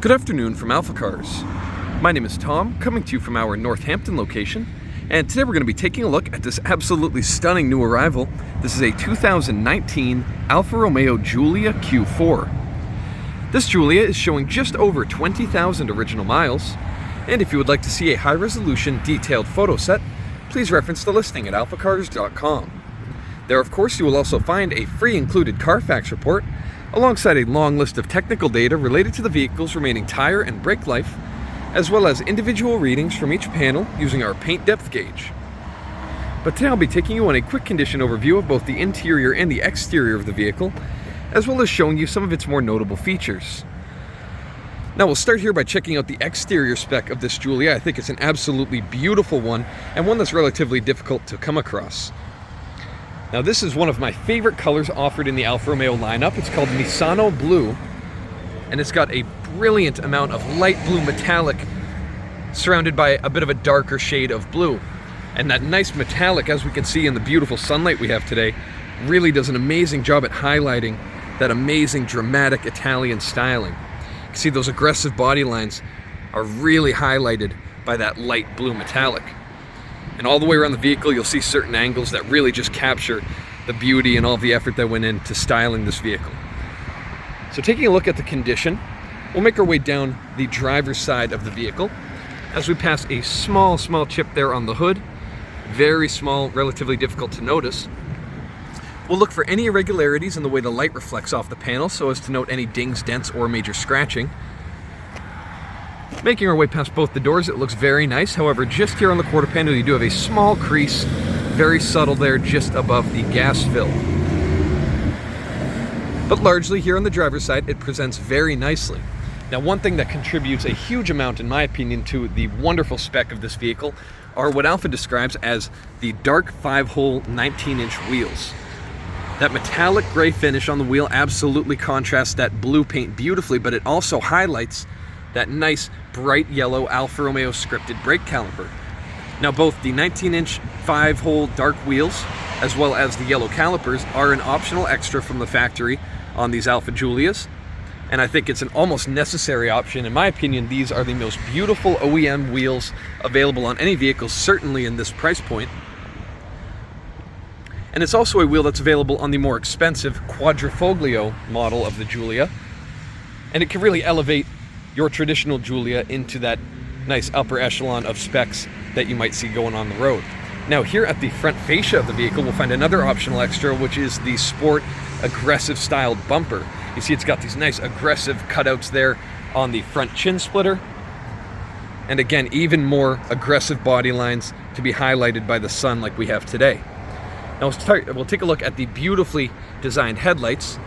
Good afternoon from AlphaCars. My name is Tom, coming to you from our Northampton location, and today we're going to be taking a look at this absolutely stunning new arrival. This is a 2019 Alfa Romeo Giulia Q4. This Giulia is showing just over 20,000 original miles, and if you would like to see a high-resolution detailed photo set, please reference the listing at alphacars.com. There, of course, you will also find a free included Carfax report, alongside a long list of technical data related to the vehicle's remaining tire and brake life, as well as individual readings from each panel using our paint depth gauge. But today I'll be taking you on a quick condition overview of both the interior and the exterior of the vehicle, as well as showing you some of its more notable features. Now we'll start here by checking out the exterior spec of this Giulia. I think it's an absolutely beautiful one, and one that's relatively difficult to come across. Now this is one of my favorite colors offered in the Alfa Romeo lineup. It's called Misano Blue, and it's got a brilliant amount of light blue metallic surrounded by a bit of a darker shade of blue. And that nice metallic, as we can see in the beautiful sunlight we have today, really does an amazing job at highlighting that amazing dramatic Italian styling. You can see those aggressive body lines are really highlighted by that light blue metallic. And all the way around the vehicle, you'll see certain angles that really just capture the beauty and all the effort that went into styling this vehicle. So taking a look at the condition, we'll make our way down the driver's side of the vehicle as we pass a small chip there on the hood. Very small, relatively difficult to notice. We'll look for any irregularities in the way the light reflects off the panel so as to note any dings, dents, or major scratching. Making our way past both the doors, it looks very nice. However, just here on the quarter panel, you do have a small crease, very subtle there, just above the gas fill. But largely here on the driver's side, it presents very nicely. Now, one thing that contributes a huge amount, in my opinion, to the wonderful spec of this vehicle are what Alfa describes as the dark 5-hole 19-inch wheels. That metallic gray finish on the wheel absolutely contrasts that blue paint beautifully, but it also highlights that nice bright yellow Alfa Romeo scripted brake caliper. Now both the 19-inch 5-hole dark wheels as well as the yellow calipers are an optional extra from the factory on these Alfa Giulias, and I think it's an almost necessary option. In my opinion, these are the most beautiful OEM wheels available on any vehicle, certainly in this price point. And it's also a wheel that's available on the more expensive Quadrifoglio model of the Giulia, and it can really elevate your traditional Giulia into that nice upper echelon of specs that you might see going on the road. Now here at the front fascia of the vehicle, we'll find another optional extra, which is the Sport aggressive styled bumper. You see it's got these nice aggressive cutouts there on the front chin splitter, and again, even more aggressive body lines to be highlighted by the sun like we have today. Now we'll take a look at the beautifully designed headlights.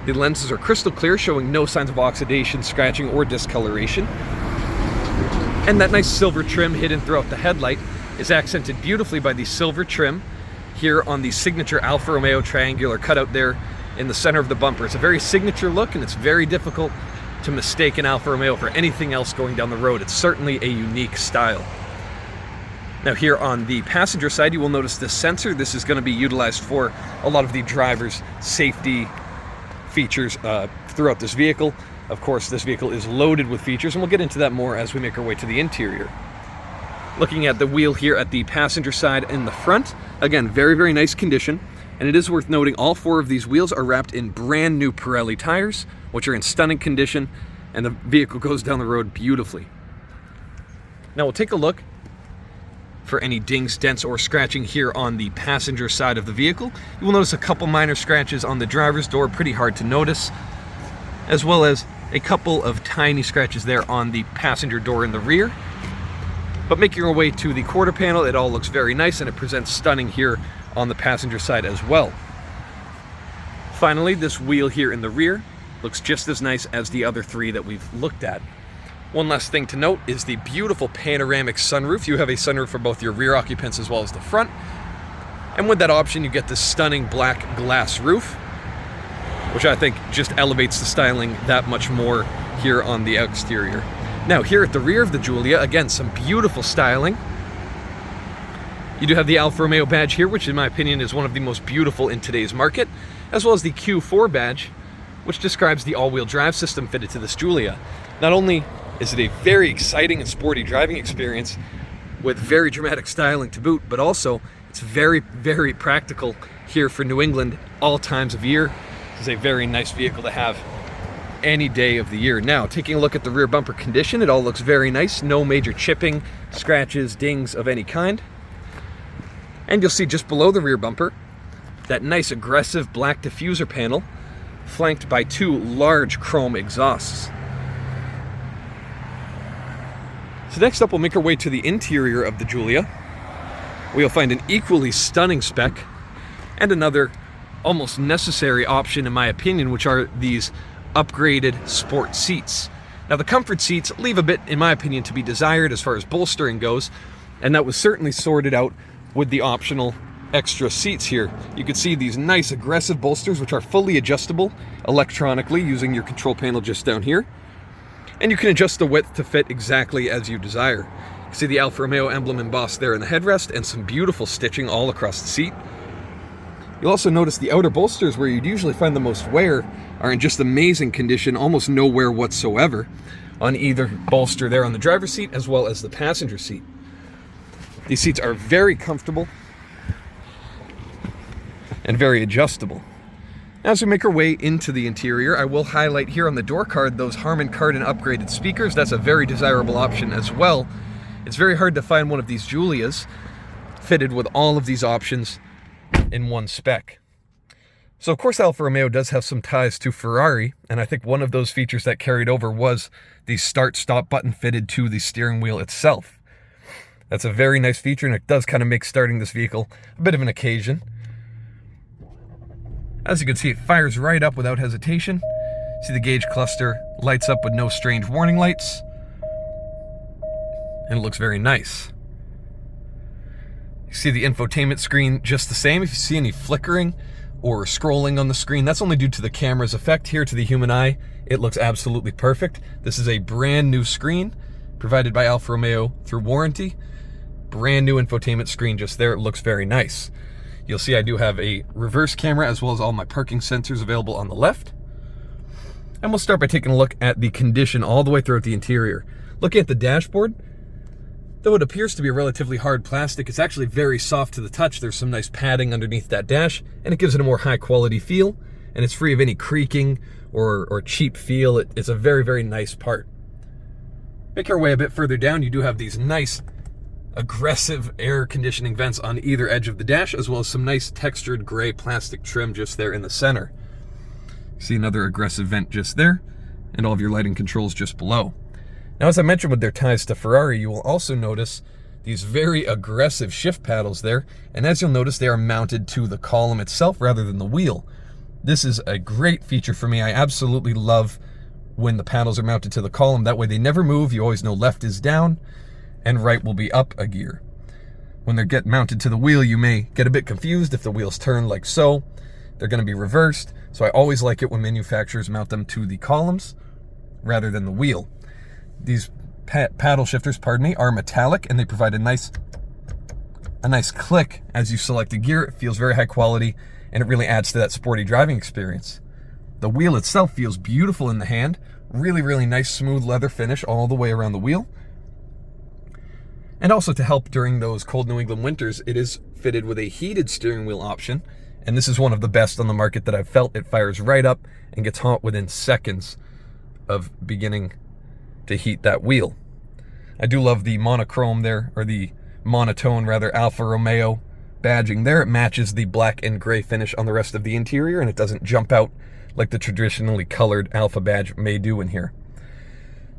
The lenses are crystal clear, showing no signs of oxidation, scratching, or discoloration. And that nice silver trim hidden throughout the headlight is accented beautifully by the silver trim here on the signature Alfa Romeo triangular cutout there in the center of the bumper. It's a very signature look, and it's very difficult to mistake an Alfa Romeo for anything else going down the road. It's certainly a unique style. Now here on the passenger side, you will notice this sensor. This is going to be utilized for a lot of the driver's safety features throughout this vehicle. Of course, this vehicle is loaded with features, and we'll get into that more as we make our way to the interior. Looking at the wheel here at the passenger side in the front, again, very nice condition, and it is worth noting all 4 of these wheels are wrapped in brand new Pirelli tires, which are in stunning condition, and the vehicle goes down the road beautifully. Now we'll take a look for any dings, dents, or scratching here on the passenger side of the vehicle. You will notice a couple minor scratches on the driver's door, pretty hard to notice, as well as a couple of tiny scratches there on the passenger door in the rear. But making our way to the quarter panel, it all looks very nice, and it presents stunning here on the passenger side as well. Finally, this wheel here in the rear looks just as nice as the other 3 that we've looked at. One last thing to note is the beautiful panoramic sunroof. You have a sunroof for both your rear occupants as well as the front. And with that option, you get this stunning black glass roof, which I think just elevates the styling that much more here on the exterior. Now, here at the rear of the Giulia, again, some beautiful styling. You do have the Alfa Romeo badge here, which in my opinion is one of the most beautiful in today's market, as well as the Q4 badge, which describes the all-wheel drive system fitted to this Giulia. Not only is it a very exciting and sporty driving experience with very dramatic styling to boot, but also it's very, very practical here for New England all times of year. This is a very nice vehicle to have any day of the year. Now, taking a look at the rear bumper condition, it all looks very nice. No major chipping, scratches, dings of any kind. And you'll see just below the rear bumper, that nice aggressive black diffuser panel, flanked by two large chrome exhausts. So next up, we'll make our way to the interior of the Giulia, where you'll find an equally stunning spec and another almost necessary option, in my opinion, which are these upgraded sport seats. Now, the comfort seats leave a bit, in my opinion, to be desired as far as bolstering goes, and that was certainly sorted out with the optional extra seats here. You can see these nice aggressive bolsters, which are fully adjustable electronically using your control panel just down here. And you can adjust the width to fit exactly as you desire. You can see the Alfa Romeo emblem embossed there in the headrest and some beautiful stitching all across the seat. You'll also notice the outer bolsters, where you'd usually find the most wear, are in just amazing condition, almost no wear whatsoever on either bolster there on the driver's seat as well as the passenger seat. These seats are very comfortable and very adjustable. As we make our way into the interior, I will highlight here on the door card those Harman Kardon upgraded speakers. That's a very desirable option as well. It's very hard to find one of these Giulias fitted with all of these options in one spec. So of course Alfa Romeo does have some ties to Ferrari, and I think one of those features that carried over was the start-stop button fitted to the steering wheel itself. That's a very nice feature, and it does kind of make starting this vehicle a bit of an occasion. As you can see, it fires right up without hesitation. See the gauge cluster lights up with no strange warning lights. And it looks very nice. You see the infotainment screen just the same. If you see any flickering or scrolling on the screen, that's only due to the camera's effect. Here to the human eye, it looks absolutely perfect. This is a brand new screen provided by Alfa Romeo through warranty. Brand new infotainment screen just there. It looks very nice. You'll see I do have a reverse camera as well as all my parking sensors available on the left. And we'll start by taking a look at the condition all the way throughout the interior. Looking at the dashboard, though it appears to be a relatively hard plastic, it's actually very soft to the touch. There's some nice padding underneath that dash, and it gives it a more high quality feel, and it's free of any creaking or cheap feel. It's a very, very nice part. Make our way a bit further down, you do have these nice aggressive air conditioning vents on either edge of the dash, as well as some nice textured gray plastic trim just there in the center. See another aggressive vent just there, and all of your lighting controls just below. Now, as I mentioned with their ties to Ferrari, you will also notice these very aggressive shift paddles there, and as you'll notice, they are mounted to the column itself rather than the wheel. This is a great feature for me. I absolutely love when the paddles are mounted to the column. That way they never move. You always know left is down and right will be up a gear. When they get mounted to the wheel, you may get a bit confused if the wheels turn like so. They're going to be reversed, so I always like it when manufacturers mount them to the columns rather than the wheel. These paddle shifters, are metallic, and they provide a nice click as you select a gear. It feels very high quality, and it really adds to that sporty driving experience. The wheel itself feels beautiful in the hand. Really, really nice smooth leather finish all the way around the wheel. And also, to help during those cold New England winters, it is fitted with a heated steering wheel option, and this is one of the best on the market that I've felt. It fires right up and gets hot within seconds of beginning to heat that wheel. I do love the monochrome there, or the monotone rather, Alfa Romeo badging there. It matches the black and gray finish on the rest of the interior, and it doesn't jump out like the traditionally colored Alfa badge may do in here.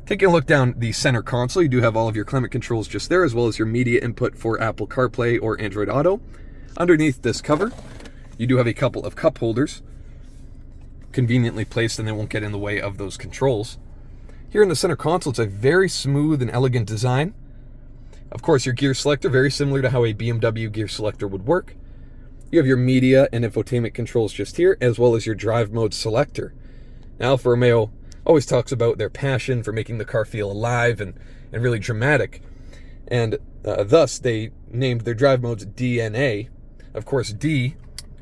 Taking a look down the center console, you do have all of your climate controls just there, as well as your media input for Apple CarPlay or Android Auto. Underneath this cover, you do have a couple of cup holders, conveniently placed, and they won't get in the way of those controls. Here in the center console, it's a very smooth and elegant design. Of course, your gear selector, very similar to how a BMW gear selector would work. You have your media and infotainment controls just here, as well as your drive mode selector. Now, Alfa Romeo always talks about their passion for making the car feel alive and really dramatic. And thus, they named their drive modes D and A. Of course, D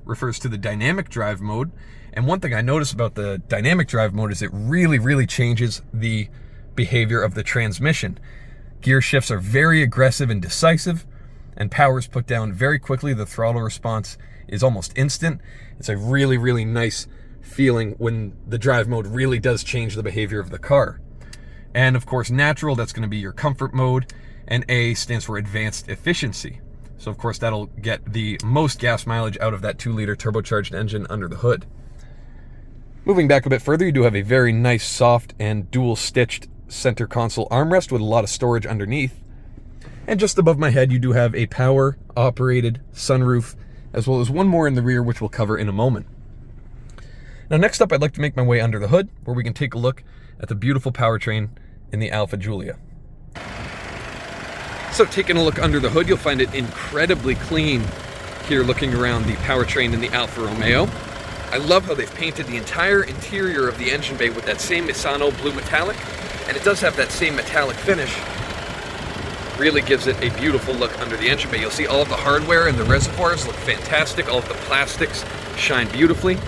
refers to the dynamic drive mode, And one thing I noticed about the dynamic drive mode is it really changes the behavior of the transmission. Gear shifts are very aggressive and decisive, and power is put down very quickly. The throttle response is almost instant. It's a really nice feeling when the drive mode really does change the behavior of the car. And of course, natural, that's going to be your comfort mode, and A stands for advanced efficiency. So of course, that'll get the most gas mileage out of that 2-liter turbocharged engine under the hood. Moving back a bit further, you do have a very nice, soft, and dual-stitched center console armrest with a lot of storage underneath. And just above my head, you do have a power-operated sunroof, as well as one more in the rear, which we'll cover in a moment. Now, next up, I'd like to make my way under the hood, where we can take a look at the beautiful powertrain in the Alfa Giulia. So, taking a look under the hood, you'll find it incredibly clean here, looking around the powertrain in the Alfa Romeo. I love how they've painted the entire interior of the engine bay with that same Misano Blue Metallic, and it does have that same metallic finish. Really gives it a beautiful look under the engine bay. You'll see all of the hardware and the reservoirs look fantastic. All of the plastics shine beautifully.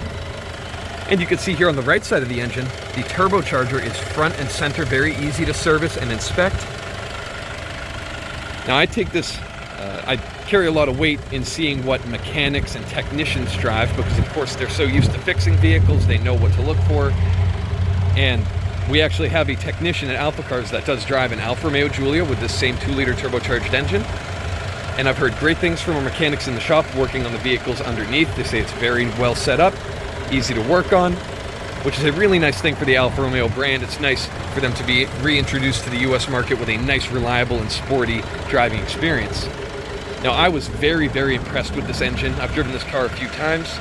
And you can see here on the right side of the engine, the turbocharger is front and center, very easy to service and inspect. Now I take this, I carry a lot of weight in seeing what mechanics and technicians drive, because of course they're so used to fixing vehicles, they know what to look for. And we actually have a technician at AlphaCars that does drive an Alfa Romeo Giulia with this same 2-liter turbocharged engine. And I've heard great things from our mechanics in the shop working on the vehicles underneath. They say it's very well set up, easy to work on, which is a really nice thing for the Alfa Romeo brand. It's nice for them to be reintroduced to the US market with a nice, reliable, and sporty driving experience. Now, I was very impressed with this engine. I've driven this car a few times.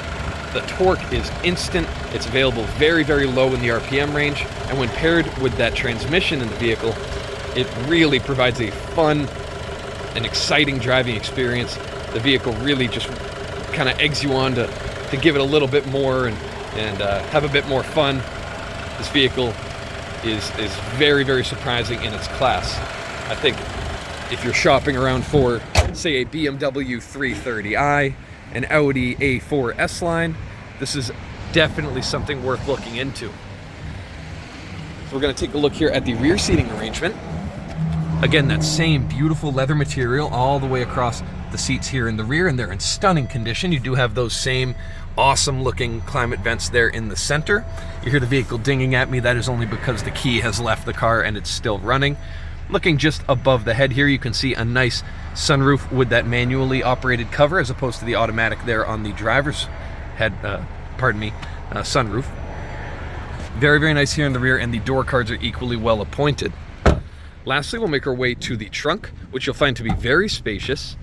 The torque is instant. It's available very low in the RPM range. And when paired with that transmission in the vehicle, it really provides a fun and exciting driving experience. The vehicle really just kind of eggs you on to give it a little bit more and have a bit more fun. This vehicle is very surprising in its class. I think if you're shopping around for, say, a BMW 330i, an Audi A4 S-Line, this is definitely something worth looking into. So we're going to take a look here at the rear seating arrangement. Again, that same beautiful leather material all the way across the seats here in the rear, and they're in stunning condition. You do have those same awesome looking climate vents there in the center. You hear the vehicle dinging at me. That is only because the key has left the car and it's still running. Looking just above the head here, you can see a nice sunroof with that manually operated cover as opposed to the automatic there on the driver's head, sunroof. Very nice here in the rear, and the door cards are equally well appointed. Lastly, we'll make our way to the trunk, which you'll find to be very spacious.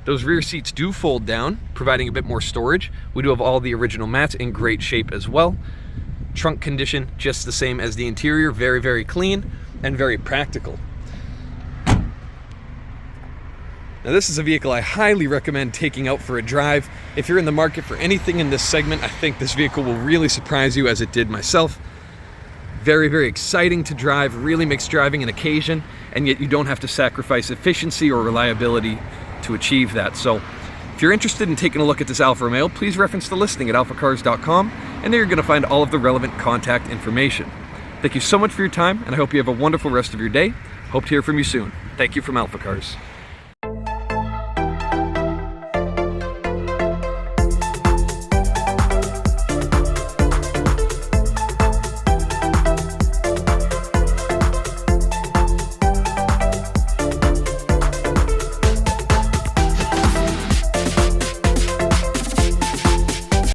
Those rear seats do fold down, providing a bit more storage. We do have all the original mats in great shape as well. Trunk condition just the same as the interior, very clean and very practical. Now, this is a vehicle I highly recommend taking out for a drive. If you're in the market for anything in this segment, I think this vehicle will really surprise you, as it did myself. Very exciting to drive, really makes driving an occasion, and yet you don't have to sacrifice efficiency or reliability to achieve that. So if you're interested in taking a look at this Alfa Romeo, please reference the listing at alphacars.com, and there you're going to find all of the relevant contact information. Thank you so much for your time, and I hope you have a wonderful rest of your day. Hope to hear from you soon. Thank you from AlphaCars.